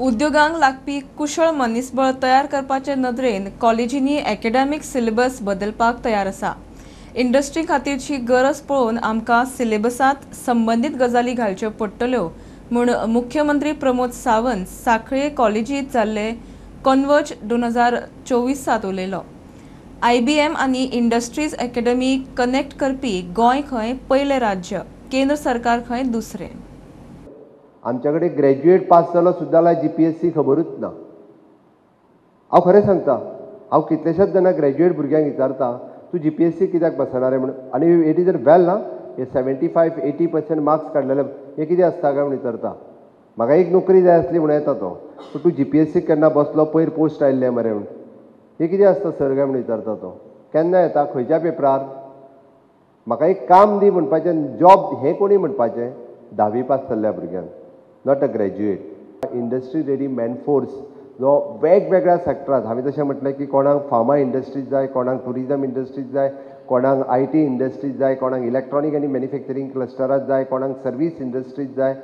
उद्योगांक लागपी कुशळ मनीसबळ तयार करपाचे नदरेन कॉलेजींनी एकेडॅमिक सिलेबस बदलपाक तयार आसा। इंडस्ट्री खातीरची गरज पळोवन आमकां सिलेबसांत संबंधित गजाली घालच्यो पडटल्यो म्हूण मुख्यमंत्री प्रमोद सावंत सांखळे कॉलेजींत जाल्ले कॉन्वर्ज 2024 उलयलो। IBM आनी इंडस्ट्रीज अकॅडमी कनेक्ट करपी गोंय खंय पयलें राज्य, केंद्र सरकार खंय दुसरें। आमच्याकडे ग्रॅज्युएट पास जालो सुद्दां जाल्यार GPSC खबरूच ना। हांव खरें सांगता, हांव कितलेशेच जाणां ग्रॅज्युएट भुरग्यांक विचारता तूं GPSC कित्याक बसना रे म्हणून, आनी इट इज वेल ना, हे 75-80% मार्क्स काडलेले हे कितें आसता काय म्हणून विचारता। म्हाका एक नोकरी जाय आसली म्हणून येता तो, सो तूं GPSC केन्ना बसलो, पयर पोस्ट आयिल्ले मरे म्हणून, हे कितें आसता सर काय म्हणून विचारता तो। केन्ना येता, खंयच्या पेपरार, म्हाका एक काम दी म्हणपाचें, जॉब हें कोणी म्हणपाचें 10वी पास जाल्ल्या भुरग्यांक, not a graduate. Industry ready manforce जो वेगवेगळ्या सेक्टरांत, हांवें तशें म्हटलें की कोणाक फार्मा इंडस्ट्रीज जाय, कोणाक टुरिजम इंडस्ट्रीज जाय, कोणाक IT इंडस्ट्रीज जाय, कोणाक इलेक्ट्रॉनीक आनी मॅन्युफॅक्चरींग क्लस्टरात जाय, कोणाक सर्वीस इंडस्ट्रीज जाय,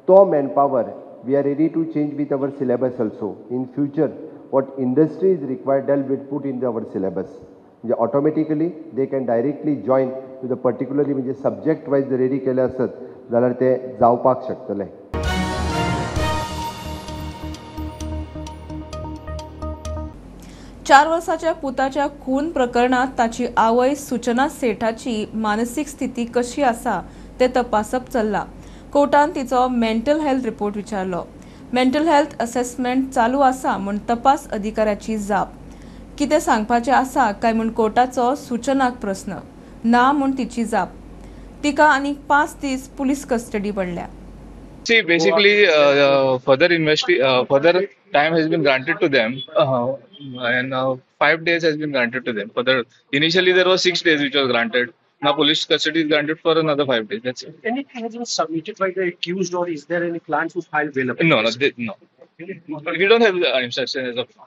तो manpower we are ready to change with our syllabus also. In future what industry is required they'll will put in our syllabus, म्हणजे automatically they can directly join to the particularly, म्हणजे subject wise ready केले आसत जाल्यार ते जावपाक शकतले। 4 वर्साच्या पुताच्या खून प्रकरणात ताची आवय सूचना सेठाची मानसीक स्थिती कशी आसा ते तपासप चल्ला। कोर्टान तिचो मेंटल हेल्थ रिपोर्ट विचारलो। मेंटल हेल्थ असेसमेंट चालू आसा म्हूण तपास अधिकाऱ्याची जाप। कितें सांगपाचें आसा काय म्हूण कोर्टाचो सूचनाक प्रस्न, ना म्हूण तिची जाप। तिका आनीक 5 दीस पुलीस कस्टडी पडल्या। See, basically, further time has been granted to them, and 5 days has been granted to them. Initially there was 6 days which was granted. Now police custody is granted for another 5 days. That's it. Anything has been submitted by the accused, or is there any plan to file bail application? No. We don't have the instruction as of now.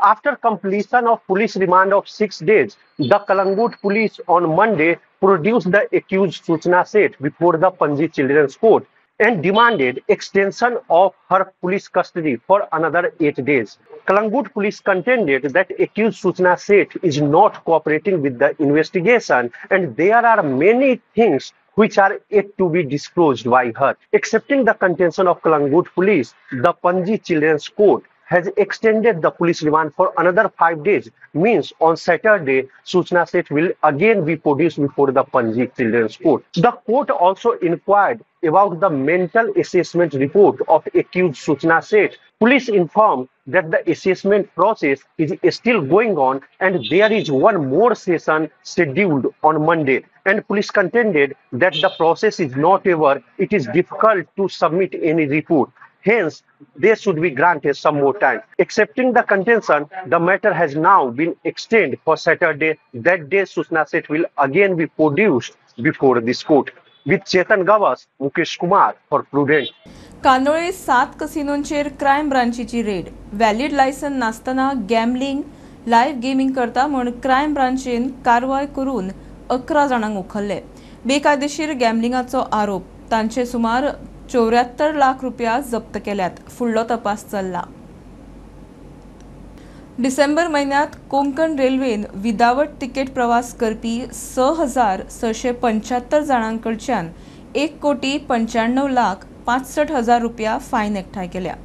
After completion of police remand of 6 days, the Kalangut police on Monday produced the accused Suchna Seth before the Panji Children's Court and demanded extension of her police custody for another 8 days. Kalangut police contended that accused Suchna Seth is not cooperating with the investigation, and there are many things which are yet to be disclosed by her. Accepting the contention of Kalangut police, the Panji Children's Court has extended the police remand for another 5 days. Means on Saturday, Suchna Seth will again be produced before the Panji Children's Court. The court also inquired about the mental assessment report of accused Suchna Seth. Police informed that the assessment process is still going on and there is one more session scheduled on Monday. And police contended that the process is not over. It is difficult to submit any report. Hence, they should be granted some more time. Accepting the contention, the matter has now been extended for Saturday. That day, Suchna Seth will again be produced before this court. With Chetan Gawas, Mukesh Kumar for Prudent. Candolim 7 कसिनोंचेर crime ब्रांचीची raid. Valid licence नासतना gambling, live gaming करता म्हूण crime ब्रांचेन कारवाय करून 11 जाणांक उखल्ले। बेकायदेशीर गॅमलिंगाचो आरोप, तांचे सुमार 74 लाख रुपया जप्त केल्यात। फुडलो तपास चल्ला। डिसेंबर महिन्यात कोंकण रेल्वेन विदावट तिकेट प्रवास करपी 6,675 जाणांकडच्यान 1,95,65,000 रुपया फायन एकठांय केल्या।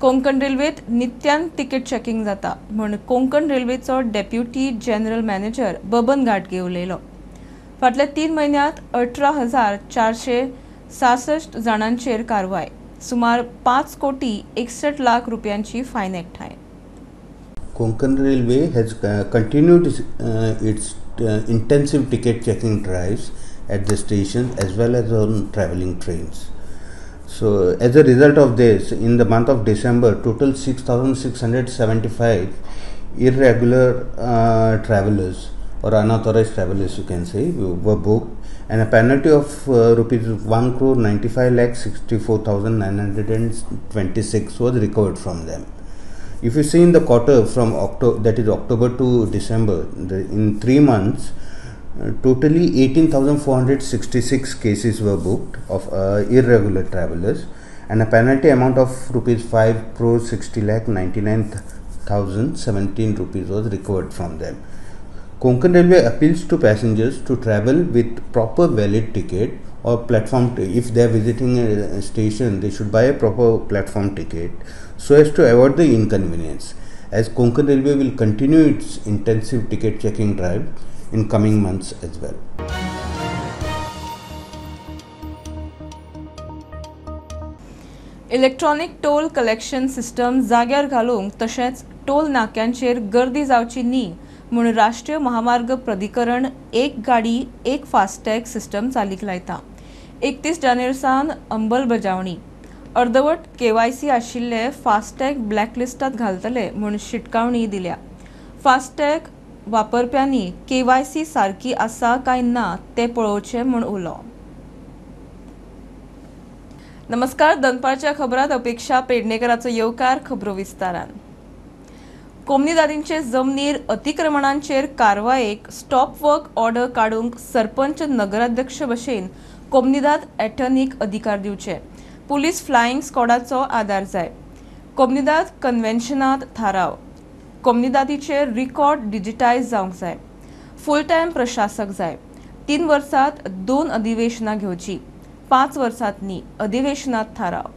कोंकण रेल्वेत नित्यान तिकेट चेकिंग जाता म्हूण कोंकण रेल्वेचो डेप्युटी जनरल मॅनेजर बबन घाटगे उलयलो। फाटल्या 3 म्हयन्यांत 18,466 जाणांचेर कारवाय, सुमार 5,61,00,000 रुपयांची फायन एकठांय। Konkan Railway has continued its intensive ticket checking drives at the stations as well as on travelling trains. So, as a result of this, in the month of December, total 6,675 irregular travellers or unauthorized travellers, you can say, were booked, and a penalty of rupees 1,95,64,926 was recovered from them. If you see in the quarter from October to December, in 3 months, totally 18,466 cases were booked of irregular travellers, and a penalty amount of rupees 5 crore 60 lakh 99,017 rupees was recovered from them. Konkan Railway appeals to passengers to travel with proper valid ticket or platform. If they are visiting a station, they should buy a proper platform ticket so as to avoid the inconvenience, as Konkan Railway will continue its intensive ticket checking drive in coming months as well. Electronic toll collection system जाग्यार घालूंक तशेंच toll नाक्यांचेर गर्दी जावची न्ही म्हूण राष्ट्रीय महामार्ग प्राधिकरण एक गाडी एक फास्टॅग सिस्टम चालीक लायता. 31 जानेवारी सावन अंमलबजावणी. अर्दवट KYC आशिल्ले फास्टॅग ब्लॅकलिस्टात घालतले म्हूण शिटकावणी दिल्या. फास्टॅग वापरप्यांनी KYC सारकी आसा काय ना ते पळोवचें म्हूण उलो. नमस्कार, दनपारच्या खबरात अपेक्षा पेडणेकराचो येवकार. खबरो विस्तारान. कोमनीदादींचे जमनीर अतिक्रमणांचेर कारवायेक स्टॉप वर्क ऑर्डर काडूंक सरपंच नगराध्यक्ष भशेन कोमनीदाद एटर्नीक अधिकार दिवचे. पुलीस फ्लायिंग स्क्वॉडाचो आदार जाय. कोमनीदाद कन्व्हेन्शनांत थाराव. कोमनीदादीचे रिकॉर्ड डिजिटायज जावंक जाय. फूल टायम प्रशासक जाय. 3 वर्सांत 2 अधिवेशनां घेवची. 5 वर्सांत न्ही. अधिवेशनांत थाराव.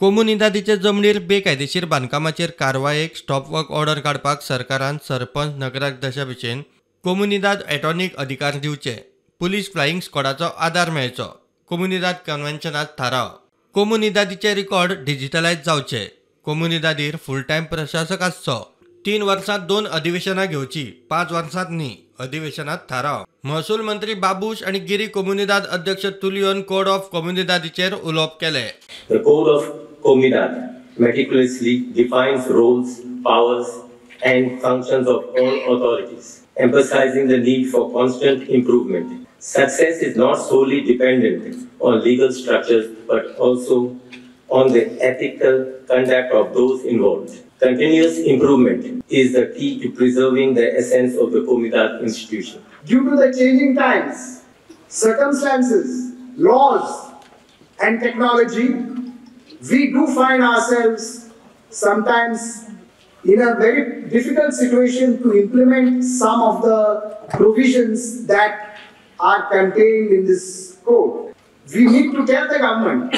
कोमुनिदादीचे जमनीर बेकायदेशीर बांदकामाचेर कारवायेक स्टॉप वर्क ऑर्डर काडपाक सरकारान सरपंच नगराध्यक्षा भशेन कोमुनिदाद एटॉर्नीक अधिकार दिवचे. पुलीस फ्लायिंग स्क्वॉडाचो आदार मेळचो. कोमुनिदाद कन्व्हेन्शनांत थाराव. कोमुनिदादीचे रिकॉर्ड डिजिटलायज जावचे. कोमुनिदादीर फूल टायम प्रशासक आसचो. 3 वर्सांत 2 अधिवेशनां घेवची. 5 वर्सांत न्ही. अधिवेशनांत थाराव. महसूल मंत्री बाबूश आणि गिरी कोमुनिदाद अध्यक्ष तुलियोन कोड ऑफ कोमुनिदादीचेर उलोवप केले. The Code of Comunidad meticulously defines roles, powers, and functions of all authorities, emphasizing the need for constant improvement. Success is not solely dependent on legal structures, but also on the ethical conduct of those involved. Continuous improvement is the key to preserving the essence of the Comunidad institution. Due to the changing times, circumstances, laws, and technology, we do find ourselves sometimes in a very difficult situation to implement some of the provisions that are contained in this code. We need to tell the government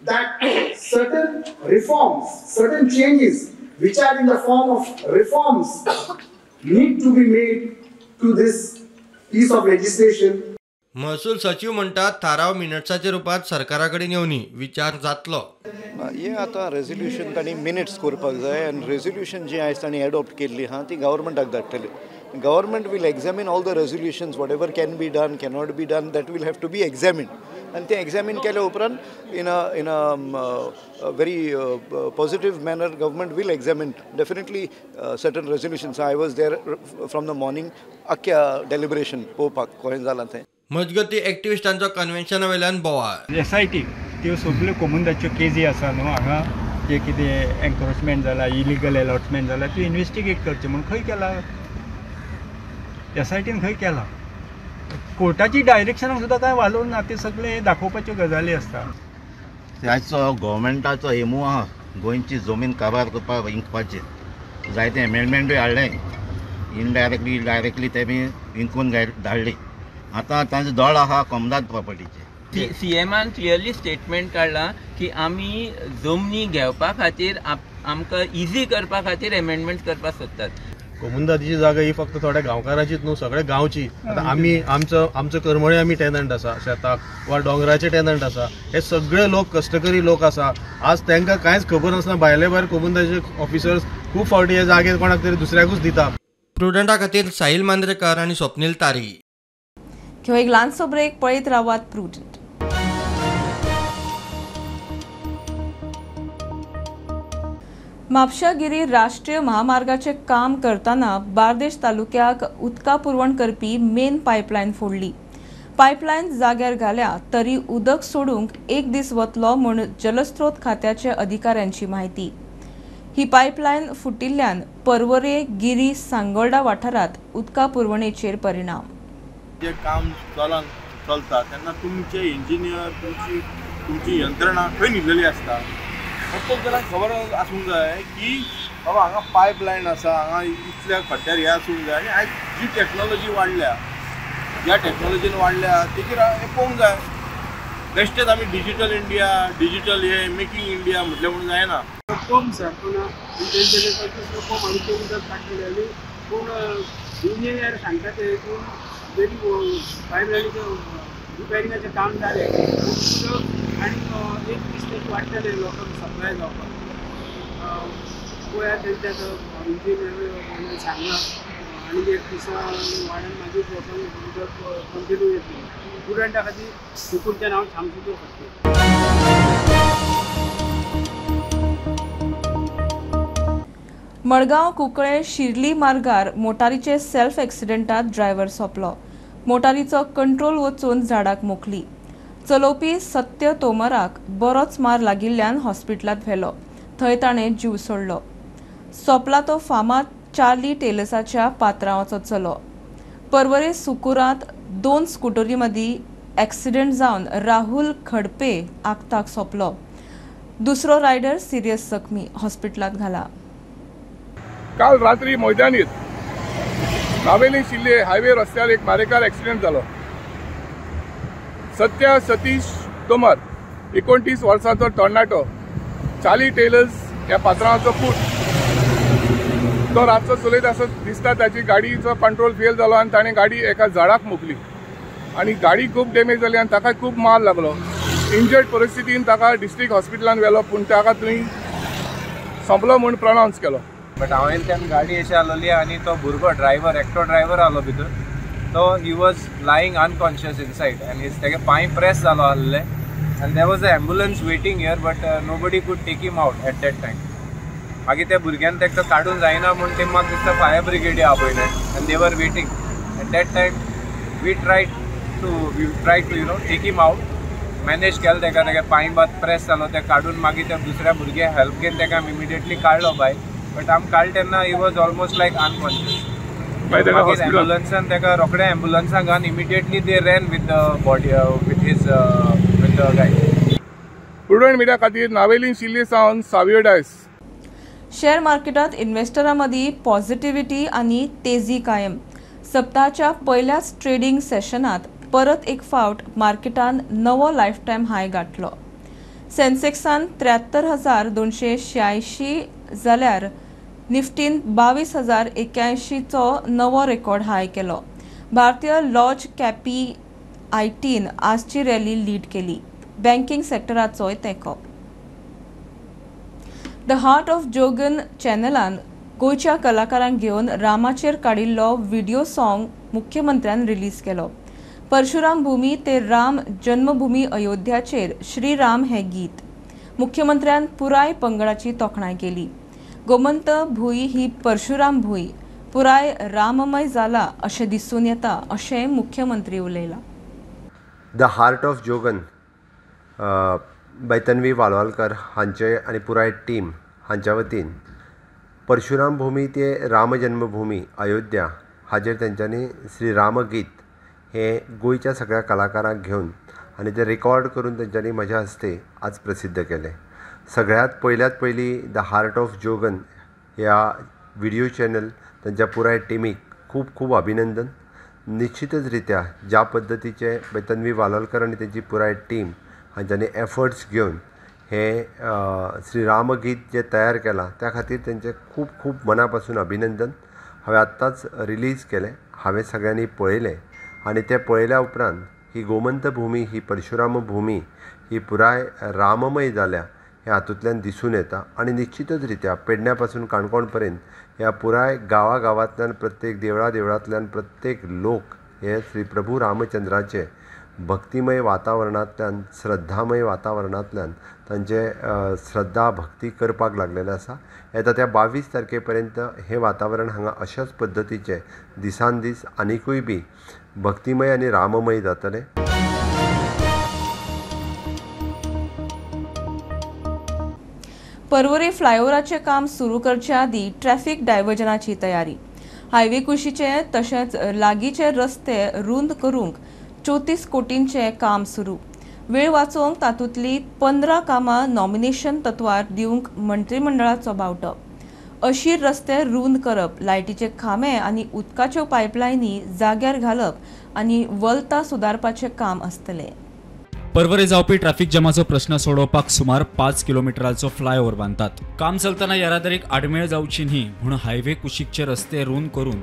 that certain reforms, certain changes which are in the form of reforms need to be made to this piece of legislation. महसूल सचिव म्हणटात थाराव मिनिट्साच्या रुपात सरकारा कडेन येवनी विचार जातलो. हे आतां रेजोल्युशन तांणी मिनिट्स करपाक जाय आनी रेजोल्युशन जी आयज तांणी एडॉप्ट केल्ली आहा ती गव्हर्मेंटाक धाडटले. Government will examine all the resolutions whatever can be done cannot be done that will have to be examine आनी ते एक्झामीन केल्या उपरांत in a very positive manner government will examine definitely certain resolutions. I was there from the morning अख्ख्या deliberation पळोवपाक कळें जालां तें. मजगती एक्टिविस्टांचो कन्व्हेन्शना वयल्यान बोवाळ. SIT त्यो सगल्यो कोमुनिदाच्यो केजी आसा न्हू हांगा जे कितें एन्क्रोचमेंट जाला इलिगल अलॉटमेंट जाला त्यो इन्वेस्टिगेट करचें म्हूण खंय केला. SITन खंय केला. कोर्टाची डायरेक्शनाक सुद्दां कांय वालोर ना. ते सगळे दाखोवपाच्यो गजाली आसता. आयचो गव्हर्मेंटाचो एमू आहा गोंयची जमीन काबार करपाक इंकपाचेर जायते एमेंडमेंटूय हाडले. इनडायरेक्टली डायरेक्टली तेमी इंकून धाडली. आतां तांचो दळ आहा कोमदाद प्रॉपर्टीचे. CMान क्लियरली स्टेटमेंट काडला की आमी जमनी घेवपा खातीर आमकां इजी करपा खातीर एमेंडमेंट करपाक सोदतात. कोमुनिदादीची जागा ही फक्त थोड्या गांवकारांचीच न्हू, सगळे गांवची. आतां आमी आमचो करमळे आमी टेनंट आसा शेताक वा डोंगराचे टेनंट आसा. हे सगळे लोक कश्टकरी लोक आसा. आज तांकां कांयच खबर नासतना भायले भायर कोमुनिदादीचे ऑफिसर्स खूब फावटी हे जागे कोणाक तरी दुसऱ्याकूच दिता. प्रुडंटा खातीर साहिल मांद्रेकर आनी स्वप्नील तारी. घेऊ एक ल्हानसो ब्रेक. पळयत रावात प्रुडंट. म्हापशागिरी राष्ट्रीय महामार्गाचे काम करताना बार्देश तालुक्याक उदका पुरवण करपी मेन पायपलायन फोडली. पायपलायन जाग्यार घाल्या तरी उदक सोडूंक 1 दीस वतलो म्हूण जलस्रोत खात्याचे अधिकाऱ्यांची माहिती. ही पायपलायन फुटिल्ल्यान पर्वरे गिरी सांगोर्डा वाठारात उदका पुरवणेचेर परिणाम. जे काम चलता तेन्ना तुमचे इंजिनियर तुमची यंत्रणा खंय न्हिदलेली आसता. प्रत्येक जाणांक खबर आसूंक जाय की बाबा हांगा पायपलायन आसा, हांगा इतल्या खड्ड्यार हे आसूंक जाय. आनी आयज जी टॅक्नॉलॉजी वाडल्या, ज्या टॅक्नॉलॉजीन वाडल्या तेचेर हें पळोवंक जाय. बेश्टेच आमी डिजिटल इंडिया, डिजिटल हे मेकिंग इंडिया म्हटलें म्हणून जायना. पम्प सर पूण तेंचे पम्प आनी ते उदक काडटले आनी पूण इंजिनियर सांगता ते जरी पायपलायनीचें रिपेरिंगाचें काम जालें उदक आनी एक दीस तें वाडटलें लोकांक सप्लाय जावपाक. पळया तेंच्या इंजिनियर सांगला आनी एक दिसा वाडन मागीर लोकांक उदक कंटिन्यू येतलें. स्टुडंटा खातीर सुकूरचें नांव थांबसून खातीर. मडगांव कुंकळे शिर्ली मार्गार मोटारीचे सेल्फ एक्सिडेंटात ड्रायव्हर सोंपलो. मोटारीचो कंट्रोल वचून झाडाक मोखली. चलोवपी सत्य तोमराक बरोच मार लागिल्ल्यान हॉस्पिटलांत व्हेलो. थंय ताणें जीव सोडलो. सोंपला तो फामाद चार्ली टेलर्साच्या पात्रांवाचो चलो. पर्वरे सुकुरांत 2 स्कुटरी मदीं एक्सिडेंट जावन राहुल खडपे आगताक सोंपलो. दुसरो रायडर सिरियस जखमी हॉस्पिटलांत घाला. काल रात्री मैदानीत नावेली शिल्ले हायवे रस्त्यार एक मारेकार एक्सिडेंट जालो. सत्या सतीश तोमर 29 वर्सांचो टॉर्नाटो चार्ली टेलर्स ह्या पात्रांवाचो पूत. तो रातचो चलयत आसत दिसता ताची गाडीचो कंट्रोल फेल जालो आनी ताणें गाडी एका झाडाक मोखली आनी गाडी खूब डॅमेज जाली आनी ताका खूब मार लागलो. इंजर्ड परिस्थितीन ताका डिस्ट्रिक्ट हॉस्पिटलांत व्हेलो पूण ताका थंय सोंपलो म्हूण प्रनावन्स केलो. बट हांवें त्यान गाडी अशी हालोवली आनी तो भुरगो ड्रायव्हर एकटो ड्रायव्हर आहलो भितर. तो he was lying unconscious inside आनी तेगे पांय प्रेस जालो आहले आनी there was a ambulance waiting here but nobody could take him out at that time. मागीर त्या भुरग्यान ताका काडून जायना म्हूण ते म्हाका दिसता फायर ब्रिगेडी आपयले आनी they were waiting. At that time we tried to you know take him out. Manage केलो ताका. तेगे पांय बात प्रेस जालो ते काडून मागीर त्या दुसऱ्या भुरग्या हेल्प घेवन ताका इमिडिएटली काडलो भायर. बट आमी काडले तेन्ना he was almost like unconscious. मागीर एम्बुलन्सान ताका रोखडे एम्बुलन्साक घालून immediately they ran with the body with the guy. Prudent media खातीर नावेली शिल्ले सावन सावियो डायस. शेअर मार्केटात इन्व्हेस्टरां मदीं पॉझिटिव्हिटी आनी तेजी कायम. सप्तकाच्या पयल्याच ट्रेडिंग सेशनात परत एक फावट मार्केटान नवो लायफ टायम हाय गाठलो. सेन्सेक्सान 73,286 जाल्यार निफ्टीन 22,081चो नवो रेकॉर्ड हाय केलो. भारतीय लॉज कॅपिआयटीन आजची रॅली लीड केली. बँकिंग सेक्टराचोय तेंको. द हार्ट ऑफ जोगन चॅनलान गोंयच्या कलाकारांक घेवन रामाचेर काडिल्लो व्हिडिओ सॉंग मुख्यमंत्र्यान रिलीज केलो. परशुराम भूमी ते राम जन्मभूमी अयोध्याचेर श्रीराम हे गीत. मुख्यमंत्र्यान पुराय पंगडाची तोखणाय केली. गोमंत भूंय ही परशुराम भूंय पुराय राममय जाला अशें दिसून येता अशें मुख्यमंत्री उलयला. द हार्ट ऑफ जोगन बैतन्वी वालवालकर हांचे आनी पुराय टीम हांच्या वतीन परशुराम भूमी ते राम जन्मभूमी अयोध्या हाचेर तेंच्यांनी श्री राम गीत हे गोंयच्या सगळ्या कलाकारांक घेवन आनी ते रेकॉर्ड करून तेंच्यांनी म्हज्या हस्ते आज प्रसिद्ध केले. सगळ्यात पयली द हार्ट ऑफ जोगन ह्या व्हिडिओ चॅनल तेंच्या पुराय टिमीक खूब खूब अभिनंदन. निश्चितच रित्या ज्या पद्दतीचे बैतन्वी वालवालकर आनी तेंची पुराय टीम हांच्यांनी एफर्ट्स घेवन हे श्रीराम गीत जे तयार केलां त्या खातीर तेंचे खूब खूब मना पासून अभिनंदन. हांवें आत्ताच रिलीज केलें. हांवें सगळ्यांनी पळयलें आनी ते पळयल्या उपरांत ही गोमंत भूमी ही परशुराम भूमी ही पुराय राममय जाल्या हे हातूंतल्यान दिसून येता. आनी निश्चितच रित्या पेडण्या पासून काणकोण पर्यंत ह्या पुराय गांवांतल्यान प्रत्येक देवळांतल्यान प्रत्येक लोक हे श्री प्रभू रामचंद्राचे भक्तिमय वातावरणांतल्यान श्रद्धामय वातावरणांतल्यान तांचे श्रद्धा भक्ती करपाक लागलेले आसा. येता त्या 22 तारखे पर्यंत हे वातावरण हांगा अशाच पद्दतीचे दिसान दीस आनिकूय बी भक्तिमय आनी राममय जातले. पर्वरी फ्लायओव्हराचें काम सुरू करचे आदीं ट्रॅफिक डायव्हर्जनाची तयारी. हायवे कुशीचे तशेंच लागींचे रस्ते रुंद करूंक 34 कोटींचें काम सुरू. वेळ वाचोवंक तातूंतली 15 कामां नॉमिनेशन तत्वार दिवंक मंत्रिमंडळाचो बावटो. 80 रस्ते रुंद करप, लायटीचे खांबे आनी उदकाच्यो पायपलायनी जाग्यार घालप आनी वलता सुदारपाचें काम आसतलें. परवरे जावपी ट्रॅफिक जॅमाचो प्रश्न सोडोवपाक सुमार 5 किलोमिटराचो फ्लायओव्हर बांदतात. काम चलतना येरादारीक आडमेळ जावची न्ही म्हूण हायवे कुशीकचे रस्ते रुंद करून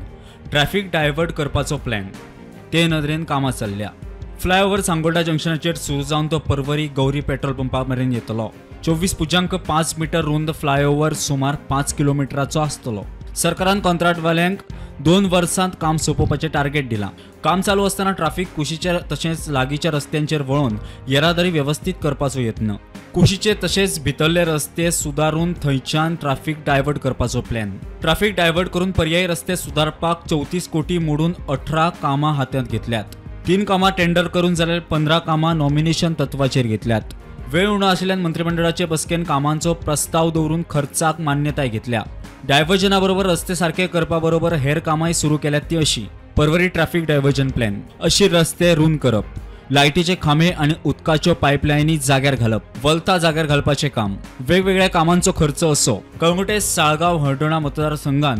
ट्रॅफिक डायवर्ट करपाचो प्लॅन. ते नदरेन कामां चल्ल्या. फ्लायओव्हर सांगोल्डा जंक्शनाचेर सुरू जावन तो परवरी गौरी पेट्रोल पंपा मेरेन येतलो. 24.5 मीटर रुंद फ्लायओव्हर सुमार 5 किलोमिटराचो आसतलो. सरकारान कॉन्ट्रॅक्टवाल्यांक 2 वर्सांत काम सोंपोवपाचें टार्गेट दिलां. काम चालू आसतना ट्रॅफिक कुशीच्या तशेंच लागींच्या रस्त्यांचेर वळोवन येरादारी व्यवस्थीत करपाचो यत्न. कुशीचे तशेंच भितरले रस्ते सुदारून थंयच्यान ट्रॅफिक डायवर्ट करपाचो प्लॅन. ट्रॅफिक डायवर्ट करून पर्यायी रस्ते सुदारपाक 34 कोटी मोडून 18 कामां हातांत घेतल्यात. 3 कामां टेंडर करून जाल्यार 15 कामां नॉमिनेशन तत्वाचेर घेतल्यात. वेळ उणो आशिल्ल्यान मंत्रिमंडळाचे बसकेन कामांचो प्रस्ताव दवरून खर्चाक मान्यताय घेतल्या. डायव्हर्जना बरोबर रस्ते सारखे करपा बरोबर हेर कामांय सुरू केल्यात ती अशी: परवरी ट्रॅफिक डायव्हर्जन प्लॅन, 80 रस्ते रुंद करप, लायटीचे खांबे आनी उदकाच्यो पायपलायनी जाग्यार घालप, वलता जाग्यार घालपाचें काम. वेगवेगळ्या कामांचो खर्च असो: कळंगुटे साळगांव हळदोणा मतदारसंघात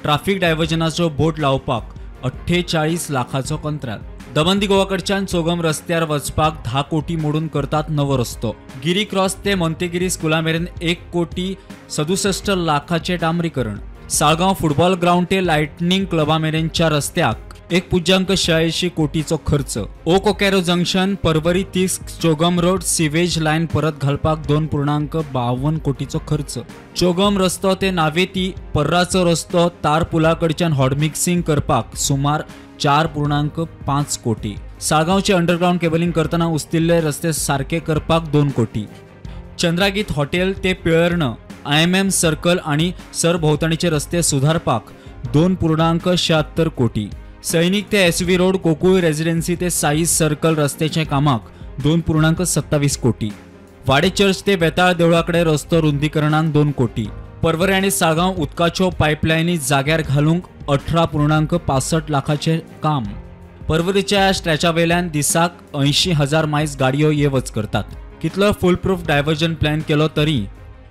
ट्रॅफिक डायव्हर्जनाचो बोट लावपाक 48 लाखाचो कंत्राट. दमंदी गोवा कडच्यान चोगम रस्त्यार वचपाक 10 कोटी मोडून करतात नवो रस्तो. गिरी क्रॉस ते मोंतेगिरी स्कुला मेरेन 1 कोटी 67 लाखाचे डांबरीकरण. साळगांव फुटबॉल ग्राउंड ते लायटनिंग क्लबा मेरेनच्या रस्त्याक 1.86 कोटीचो खर्च. ओ Coqueiro junction Porvorim 30 चोगम road sewage lion परत घालपाक 2.52 कोटीचो खर्च. चोगम रस्तो ते नावेती पर्राचो रस्तो तार पुला कडच्यान हॉट मिक्सिंग करपाक सुमार 4.5 कोटी. साळगांवचे अंडरग्राउंड केबलिंग करतना उस्तिल्ले रस्ते सारखे करपाक 2 कोटी. चंद्रागीत हॉटेल ते पिळर्ण, IMM सर्कल आणि सरभोवतणीचे रस्ते सुधारपाक 2.76 कोटी. सैनिक ते SV रोड कोकुळ रेजिडेन्सी ते साई सर्कल रस्त्याचे कामाक 2.27 कोटी. वाडे चर्च ते बेताळ देवळाकडे रस्तो रुंदीकरणाक 2 कोटी. परवरे आणि साळगांव उदकाच्यो पायपलायनी जाग्यार घालूंक 18.65 लाखाचे काम. परवरीच्या स्ट्रॅचा वयल्यान दिसाक 80,000 मायज गाडयो ये वच करतात. कितलो फुल प्रूफ डायव्हर्जन प्लॅन केलो तरी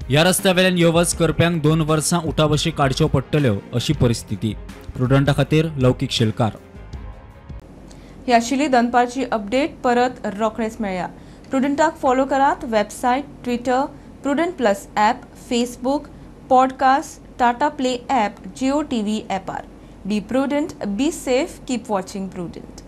ह्या रस्त्या वयल्यान ये वच करप्यांक 2 वर्सां उठाबशी काडच्यो पडटल्यो अशी परिस्थिती. प्रुडंटा खातीर लौकीक शेलकार. ही आशिल्ली दनपारची अपडेट. परत रोखडेच मेळया. प्रुडंटाक फॉलो करात. Website, Twitter, Prudent plus app, Facebook, podcast, Tata Play app, Jio TV ॲपार. Be Prudent, be safe, keep watching prudent.